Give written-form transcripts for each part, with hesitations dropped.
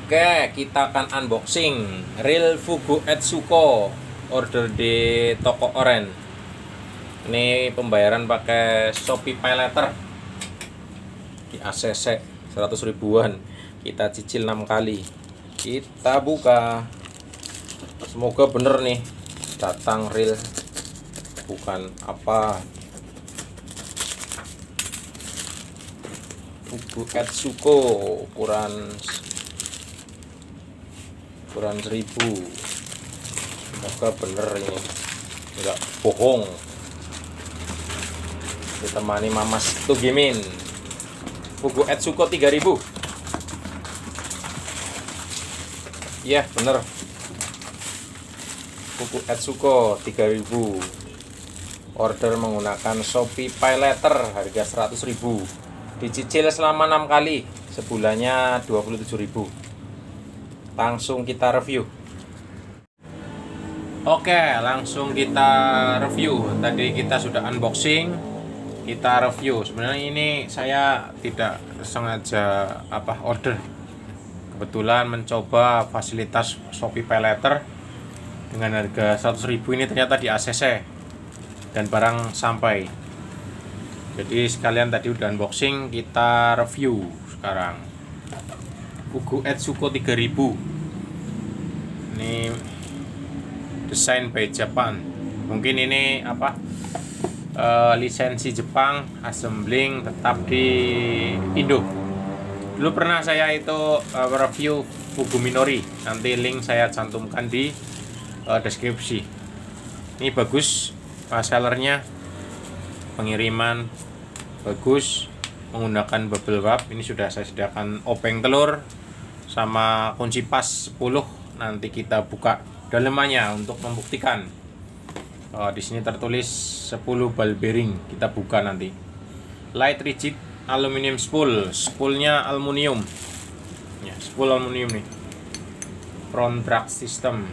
Oke, kita akan unboxing reel Fugu Etsuko, order di toko Oren. Ini pembayaran pakai Shopee Pay Later di ACC 100 ribuan. Kita cicil 6 kali. Kita buka. Semoga bener nih datang reel, bukan apa. Fugu Etsuko ukuran 1000. Semoga bener ini, enggak bohong. Ditemani Mamas Tugimin. Fugu Etsuko 3000. Iya bener, Fugu Etsuko 3000. Order menggunakan Shopee Pay Later, harga 100.000. Dicicil selama 6 kali, sebulannya 27.000. Langsung kita review. Oke, langsung kita review. Tadi kita sudah unboxing, kita review. Sebenarnya ini saya tidak sengaja order. Kebetulan mencoba fasilitas Shopee Pay Later dengan harga 100.000 ini ternyata di ACC dan barang sampai. Jadi sekalian tadi udah unboxing, kita review sekarang. Fugu Etsuko 3000. Ini desain by Japan. Mungkin ini lisensi Jepang, assembling tetap di Indo. Dulu pernah saya itu review Fugu Minori. Nanti link saya cantumkan di deskripsi. Ini bagus, sellernya, pengiriman bagus, menggunakan bubble wrap. Ini sudah saya sediakan obeng telur sama kunci pas 10. Nanti kita buka dalemannya untuk membuktikan. Di sini tertulis 10 ball bearing. Kita buka nanti. Light rigid aluminium spool. Spoolnya aluminium. Ya, spool aluminium nih. Front drag system.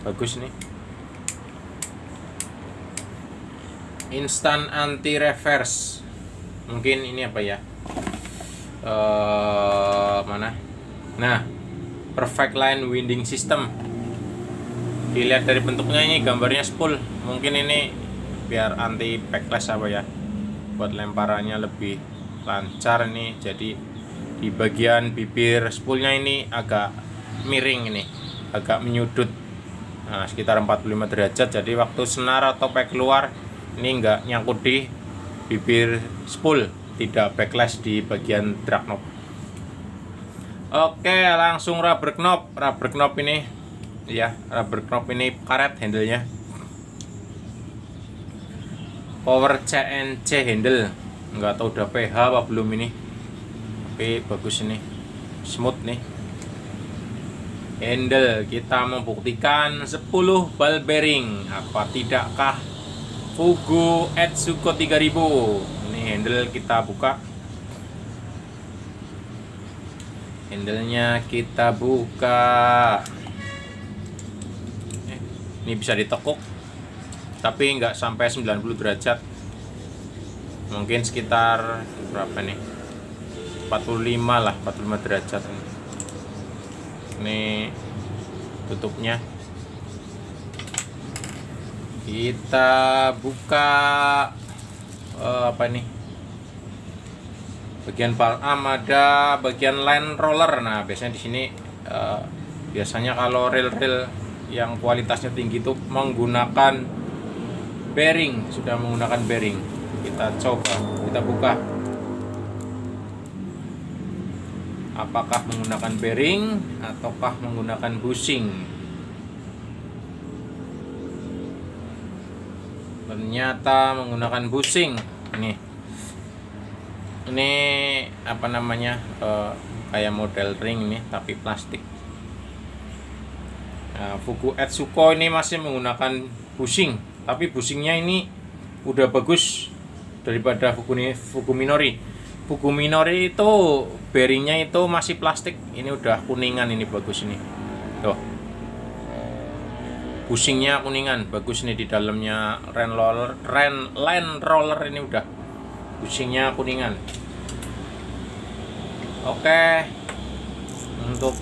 Bagus nih. Instant anti reverse. Mungkin ini apa ya? Mana? Nah, perfect line winding system. Dilihat dari bentuknya, ini gambarnya spool. Mungkin ini biar anti backlash ya, buat lemparannya lebih lancar nih. Jadi di bagian bibir spoolnya ini agak miring, ini agak menyudut, sekitar 45 derajat. Jadi waktu senar atau pack keluar, ini enggak nyangkut di bibir spool, tidak backlash di bagian drag knob. Oke, langsung rubber knob ini ya, rubber knob ini karet handlenya. Power CNC handle, nggak tahu udah PH apa belum ini, tapi bagus ini, smooth nih handle. Kita membuktikan 10 ball bearing. Apa tidakkah Fugu Etsuko 3000? Ini handle kita buka. Handlenya kita buka. Ini bisa ditekuk, tapi nggak sampai 90 derajat. Mungkin sekitar berapa nih? 45 lah, 45 derajat. Ini tutupnya. Kita buka bagian palm, ada bagian line roller. Nah, biasanya di sini biasanya kalau reel-reel yang kualitasnya tinggi itu menggunakan bearing, sudah menggunakan bearing. Kita coba, kita buka. Apakah menggunakan bearing ataukah menggunakan bushing? Ternyata menggunakan bushing. Ini kayak model ring ini tapi plastik. Nah, Fugu Etsuko ini masih menggunakan bushing, tapi bushingnya ini udah bagus daripada Fugu Minori. Fugu Minori itu bearingnya itu masih plastik, ini udah kuningan, ini bagus ini. Tuh, bushingnya kuningan, bagus nih. Di dalamnya line roller ini udah bushingnya kuningan. Oke, untuk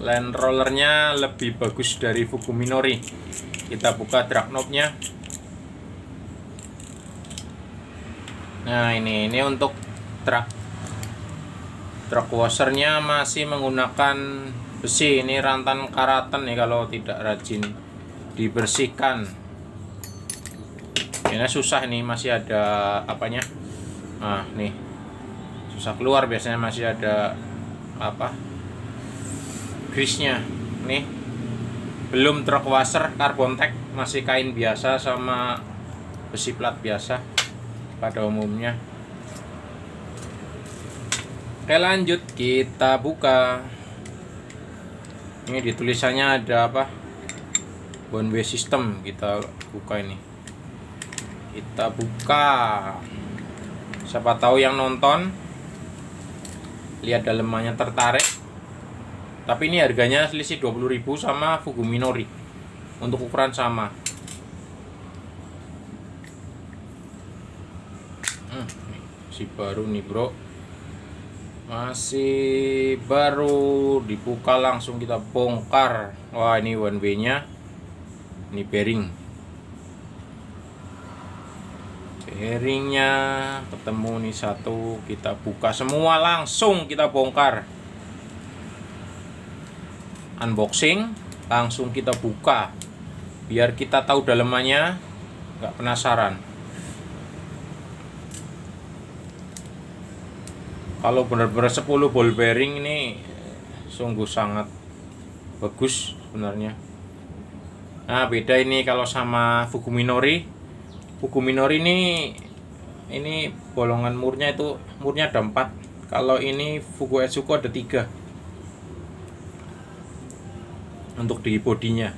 land rollernya lebih bagus dari Fukuminori. Kita buka drag knob-nya. Nah, ini untuk drag washernya masih menggunakan besi. Ini rantan karatan nih kalau tidak rajin dibersihkan. Ini susah, nih masih ada apanya. Nah, nih susah keluar, biasanya masih ada apa, grease-nya. Nih belum drag washer carbon tack, masih kain biasa sama besi plat biasa pada umumnya. Oke, lanjut kita buka. Ini di tulisannya ada apa, one way system. Kita buka ini, kita buka. Siapa tahu yang nonton lihat dalemannya tertarik. Tapi ini harganya selisih 20.000 sama Fukuminori untuk ukuran sama. Si baru nih bro, masih baru, dibuka langsung kita bongkar. Wah, ini one way nya, ini bearingnya ketemu nih satu, kita buka semua, langsung kita bongkar. Unboxing, langsung kita buka biar kita tahu dalemannya, nggak penasaran. Kalau benar-benar 10 ball bearing ini sungguh sangat bagus sebenarnya. Nah, beda ini kalau sama Fukuminori. Fukuminori ini bolongan murnya itu, murnya ada 4. Kalau ini Fuku Etsuko ada 3 untuk di bodinya.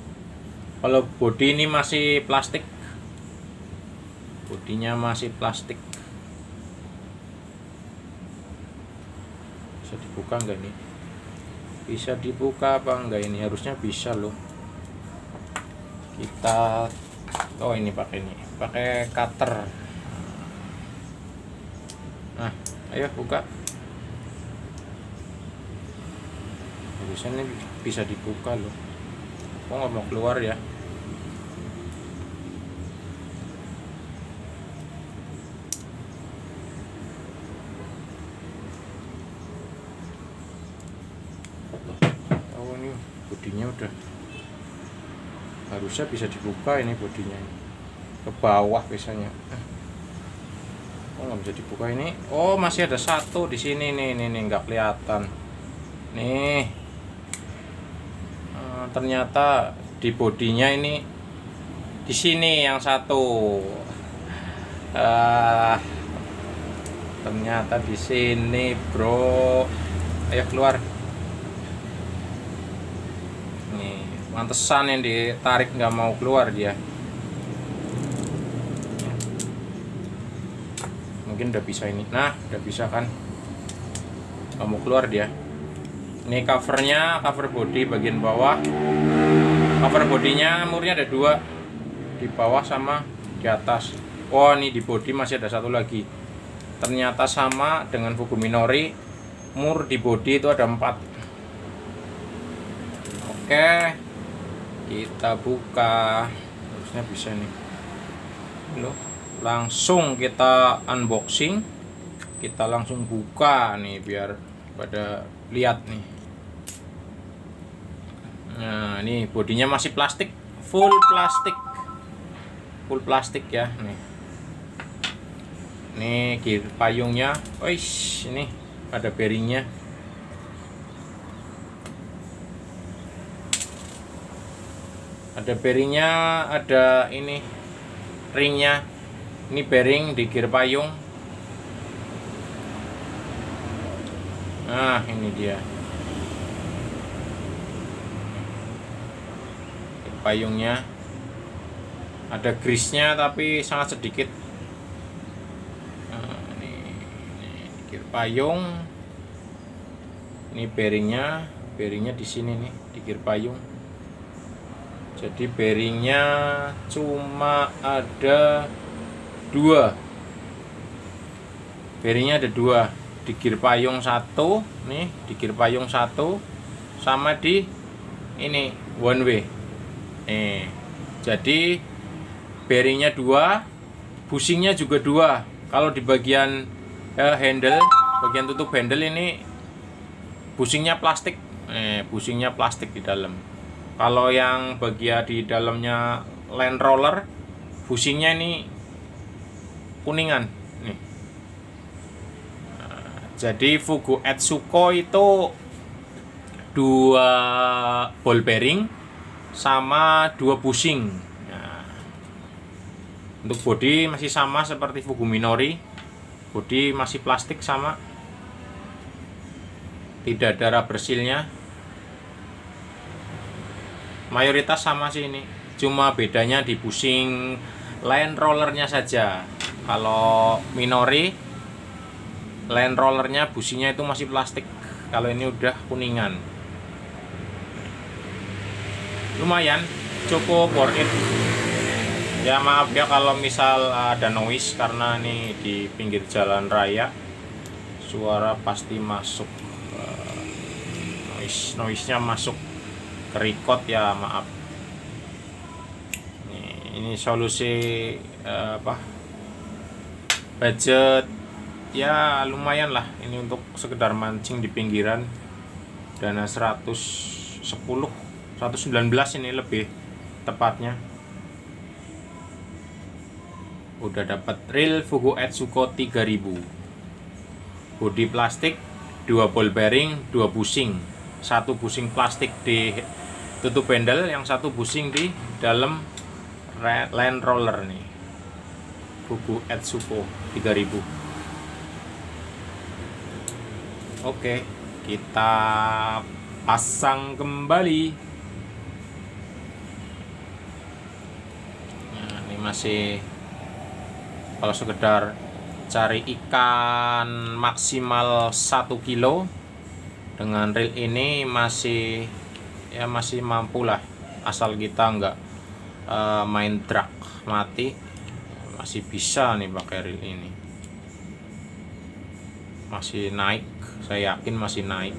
Kalau bodi ini masih plastik, bodinya masih plastik. Bisa dibuka enggak ini? Bisa dibuka apa enggak ini? Harusnya bisa loh. Kita, oh ini pakai cutter. Nah, ayo buka. Harusnya ini bisa dibuka loh. Kok nggak mau keluar ya? Oh, ini bodinya udah, harusnya bisa dibuka ini bodinya. Ke bawah biasanya. Oh, nggak bisa dibuka ini. Oh, masih ada satu di sini nih nggak kelihatan. Nih. Ternyata di bodinya ini di sini yang satu. Ternyata di sini, bro. Ayo keluar. Nih, pantesan yang ditarik nggak mau keluar dia. Mungkin udah bisa ini. Nah, udah bisa kan? Nggak mau keluar dia. Ini covernya, cover body bagian bawah. Cover bodinya murnya ada 2, di bawah sama di atas. Oh, ini di body masih ada satu lagi. Ternyata sama dengan Fukuminori, mur di body itu ada 4. Oke, kita buka. Harusnya bisa nih. Loh, langsung kita unboxing. Kita langsung buka nih biar pada lihat nih. Nah, ini bodinya masih plastik, full plastik ya. Nih gear payungnya, wih, ini ada bearingnya. Ada bearingnya, ada ini ringnya. Ini bearing di gear payung. Nah, ini dia payungnya. Ada grease-nya tapi sangat sedikit. Nah, ini gear payung. Ini bearingnya di sini nih, di gear payung. Jadi bearingnya cuma ada 2. Bearingnya ada 2 di gear payung satu nih, di gear payung satu, sama di ini one way. Jadi bearingnya 2, bushingnya juga 2. Kalau di bagian handle, bagian tutup handle ini bushingnya plastik. Bushingnya plastik di dalam. Kalau yang bagian di dalamnya land roller, bushingnya ini kuningan nih. Jadi Fugu Etsuko itu 2 ball bearing sama 2 bushing. Nah, untuk bodi masih sama seperti Fugu Minori, bodi masih plastik sama, tidak ada rubber seal-nya. Mayoritas sama sih ini, cuma bedanya di bushing land rollernya saja. Kalau Minori land rollernya bushingnya itu masih plastik, kalau ini udah kuningan. Lumayan, cukup worth it. Ya maaf ya kalau misal ada noise, karena ini di pinggir jalan raya, suara pasti masuk, noise-nya masuk ke record ya, maaf. Ini solusi budget ya lumayan lah, ini untuk sekedar mancing di pinggiran. Dana 119 ini lebih tepatnya. Udah dapat reel Fugu Etsuko 3000, bodi plastik, 2 ball bearing, 2 bushing, 1 bushing plastik di tutup handle, yang 1 bushing di dalam land roller nih, Fugu Etsuko 3000. Oke, kita pasang kembali. Nah, ini masih, kalau sekedar cari ikan maksimal 1 kilo dengan reel ini masih mampu lah, asal kita nggak main drag mati, masih bisa nih pakai reel ini. Masih naik, saya yakin masih naik.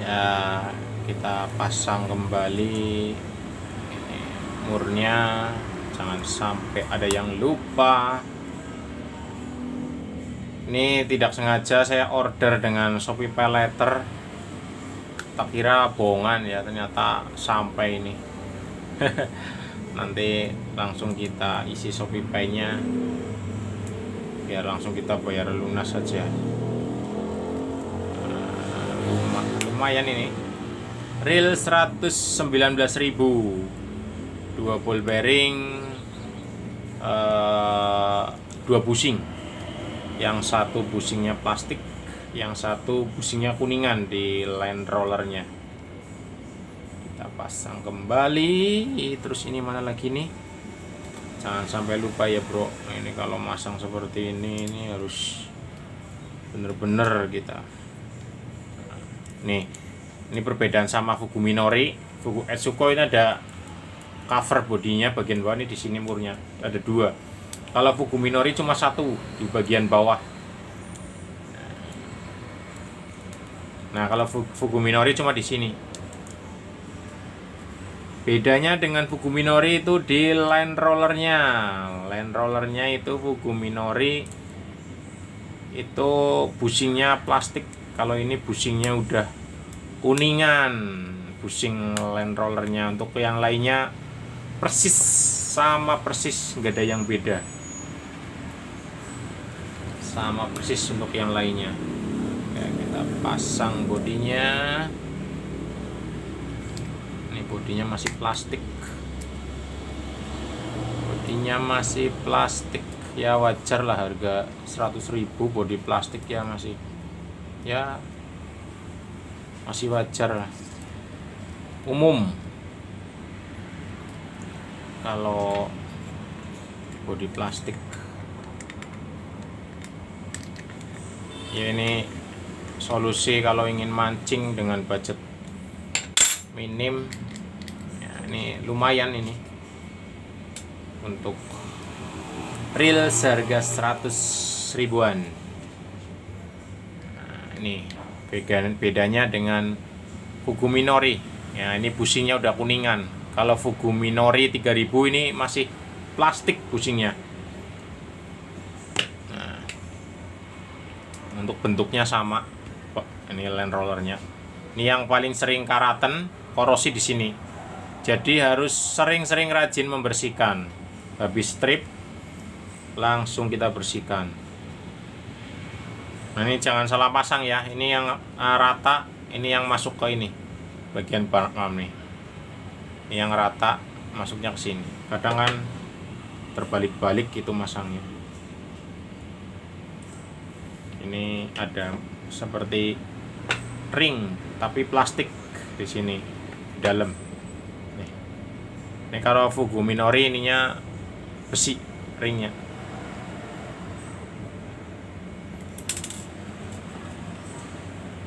Ya, kita pasang kembali ini murnya, jangan sampai ada yang lupa. Ini tidak sengaja saya order dengan Shopee Pay Later, tak kira bohongan ya, ternyata sampai ini. Nanti langsung kita isi Shopee Pay-nya, biar langsung kita bayar lunas saja. Lumayan ini, reel 119.000, 2 ball bearing, 2 bushing, yang 1 bushingnya plastik, yang 1 bushingnya kuningan di land rollernya. Kita pasang kembali. Terus ini mana lagi nih, jangan sampai lupa ya bro, ini kalau masang seperti ini harus bener-bener kita. Nih, ini perbedaan sama Fugu Minori. Fugu Etsuko ini ada cover bodinya bagian bawah, ini di sini murnya ada 2. Kalau Fugu Minori cuma 1 di bagian bawah. Nah, kalau Fugu Minori cuma di sini. Bedanya dengan Fugu Minori itu di line rollernya. Line rollernya itu Fugu Minori itu bushingnya plastik. Kalau ini bushingnya udah kuningan, bushing land rollernya. Untuk yang lainnya persis sama persis, nggak ada yang beda, sama persis untuk yang lainnya. Oke, kita pasang bodinya. Ini bodinya masih plastik, bodinya masih plastik. Ya wajar lah, harga 100.000 bodi plastik ya, masih wajar lah, umum kalau bodi plastik. Ya ini solusi kalau ingin mancing dengan budget minim ya, ini lumayan ini untuk real seharga 100 ribuan. Nah, ini bedanya dengan Fugu Minori. Ya, ini businya udah kuningan. Kalau Fugu Minori 3000 ini masih plastik businya. Nah, untuk bentuknya sama. Ini land rollernya. Ini yang paling sering karatan, korosi di sini. Jadi harus sering-sering rajin membersihkan. Habis strip langsung kita bersihkan. Nah, ini jangan salah pasang ya. Ini yang rata, ini yang masuk ke ini bagian palm nih. Ini yang rata masuknya ke sini. Kadang kan terbalik-balik itu masangnya. Ini ada seperti ring tapi plastik di sini di dalam. Ini kalau Fugu Minori ininya besi ringnya.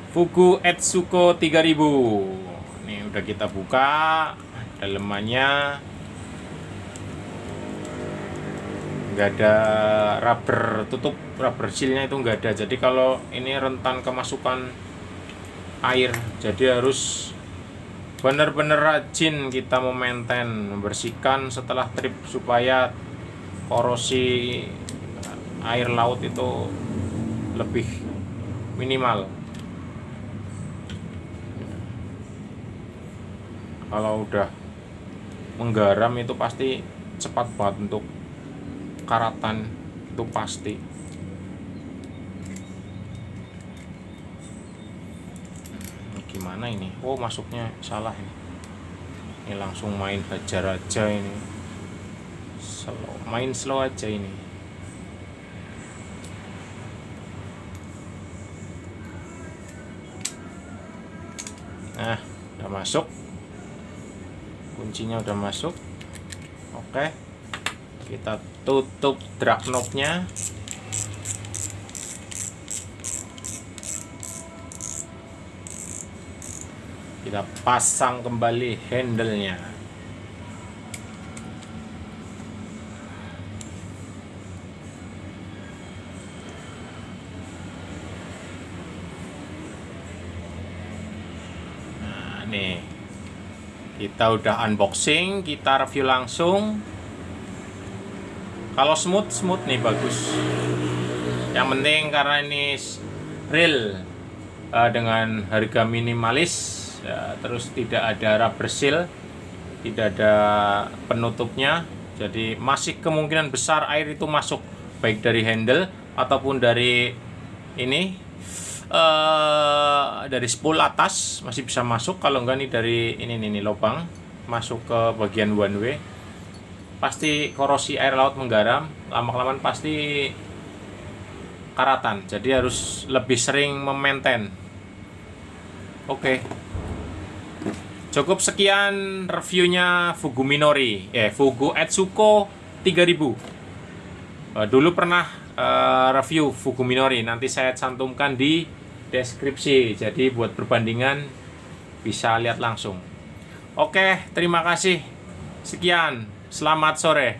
Fugu Etsuko 3000. Ini udah kita buka dalemannya. Nggak ada rubber tutup, rubber sealnya itu nggak ada. Jadi kalau ini rentan kemasukan air, jadi harus benar-benar rajin kita membersihkan setelah trip supaya korosi air laut itu lebih minimal. Kalau udah menggaram itu pasti cepat banget untuk karatan, itu pasti. Gimana ini? Oh, masuknya salah ini. Ini langsung main hajar aja ini. Main slow aja ini. Nah, udah masuk. Kuncinya udah masuk. Oke. Kita tutup drag knob-nya. Kita pasang kembali handle-nya. Nah, nih. Kita udah unboxing, kita review langsung. Kalau smooth nih bagus. Yang penting karena ini real dengan harga minimalis. Ya, terus tidak ada rubber seal, tidak ada penutupnya, jadi masih kemungkinan besar air itu masuk baik dari handle ataupun dari ini dari spool atas masih bisa masuk. Kalau enggak nih dari ini lubang masuk ke bagian one way, pasti korosi air laut menggaram, lama-kelamaan pasti karatan. Jadi harus lebih sering memaintain. Oke. Cukup sekian reviewnya Fugu Minori, Fugu Etsuko 3000. Dulu pernah review Fugu Minori, nanti saya cantumkan di deskripsi. Jadi buat perbandingan bisa lihat langsung. Oke, terima kasih. Sekian, selamat sore.